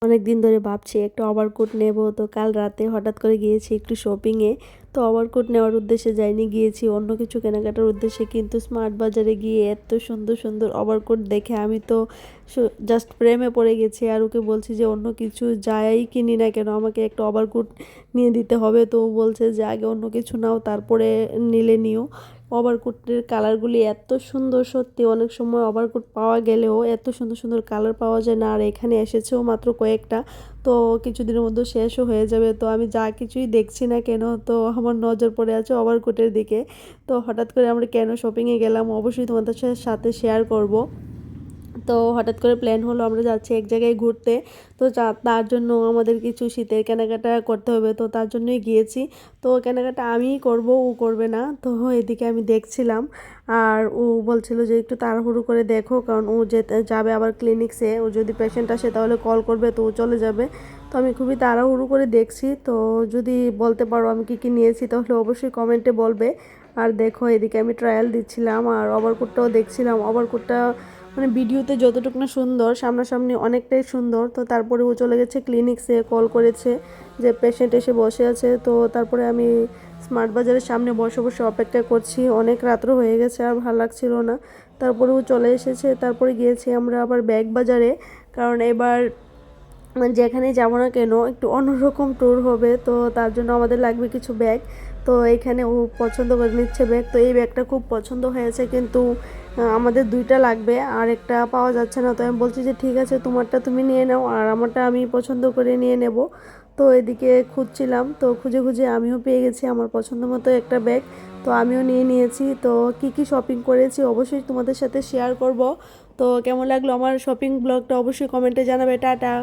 অনেক দিন ধরে ভাবছি একটা ওভারকোট নেব, তো কাল রাতে হঠাৎ করে গিয়েছি একটু শপিংয়ে। তো ওভারকোট নেওয়ার উদ্দেশ্যে যাইনি, গিয়েছি অন্য কিছু কেনাকাটার উদ্দেশ্যে। কিন্তু স্মার্ট বাজারে গিয়ে এত সুন্দর সুন্দর ওভারকোট দেখে আমি তো জাস্ট প্রেমে পড়ে গেছি। আর ওকে বলছি যে অন্য কিছু যাই কিনি না কেন আমাকে একটা ওভারকোট নিয়ে দিতে হবে। তো ও বলছে যে আগে অন্য কিছু নাও, তারপরে নিলে নিও। ওভারকোটের কালারগুলি এত সুন্দর, সত্যি অনেক সময় ওভারকোট পাওয়া গেলেও এত সুন্দর সুন্দর কালার পাওয়া যায় না। আর এখানে এসেছেও মাত্র কয়েকটা, তো কিছুদিনের মধ্যে শেষও হয়ে যাবে। তো আমি যা কিছুই দেখছি না কেন, তো আমার নজর পড়ে আছে ওভারকোটের দিকে। তো হঠাৎ করে আমরা কেন শপিংয়ে গেলাম অবশ্যই তোমাদের সাথে শেয়ার করব। তো হঠাৎ করে প্ল্যান হলো আমরা যাচ্ছি এক জায়গায় ঘুরতে। তো তার জন্য আমাদের কিছু শীতের কেনাকাটা করতে হবে, তো তার জন্যই গিয়েছি। তো কেনাকাটা আমিই করব, ও করবে না। তো এদিকে আমি দেখছিলাম, আর ও বলছিল যে একটু তাড়াহুড়ো করে দেখো, কারণ ও যাবে আবার ক্লিনিক্সে। ও যদি পেশেন্ট আসে তাহলে কল করবে, তো ও চলে যাবে। তো আমি খুবই তাড়াহুড়ো করে দেখছি। তো যদি বলতে পারো আমি কী কী নিয়েছি তাহলে অবশ্যই কমেন্টে বলবে। আর দেখো এদিকে আমি ট্রায়াল দিচ্ছিলাম আর ওভারকোটটাও দেখছিলাম। ওভারকোটটা মানে ভিডিওতে যতটুকু না সুন্দর, সামনাসামনি অনেকটাই সুন্দর। তো তারপরে ও চলে গেছে ক্লিনিক্সে, কল করেছে যে পেশেন্ট এসে বসে আছে। তো তারপরে আমি স্মার্ট বাজারের সামনে বসে বসে অপেক্ষা করছি, অনেক রাত্র হয়ে গেছে আর ভালো লাগছিল না। তারপরে ও চলে এসেছে। তারপরে গিয়েছি আমরা আবার ব্যাগ বাজারে, কারণ এবার মানে যেখানেই যাবো না কেন একটু অন্যরকম ট্যুর হবে, তো তার জন্য আমাদের লাগবে কিছু ব্যাগ। তো এখানে ও পছন্দ করে নিচ্ছে ব্যাগ। তো এই ব্যাগটা খুব পছন্দ হয়েছে, কিন্তু আমাদের দুইটা লাগবে, আর একটা পাওয়া যাচ্ছে না। তো আমি বলছি যে ঠিক আছে তোমারটা তুমি নিয়ে নাও, আর আমারটা আমি পছন্দ করে নিয়ে নেব। তো এদিকে খুঁজছিলাম, তো খুঁজে খুঁজে আমিও পেয়ে গেছি আমার পছন্দ মতো একটা ব্যাগ। তো আমিও নিয়ে নিয়েছি। তো কি কি শপিং করেছি অবশ্যই তোমাদের সাথে শেয়ার করব। তো কেমন লাগলো আমার শপিং ব্লগটা অবশ্যই কমেন্টে জানাবে। টাটা।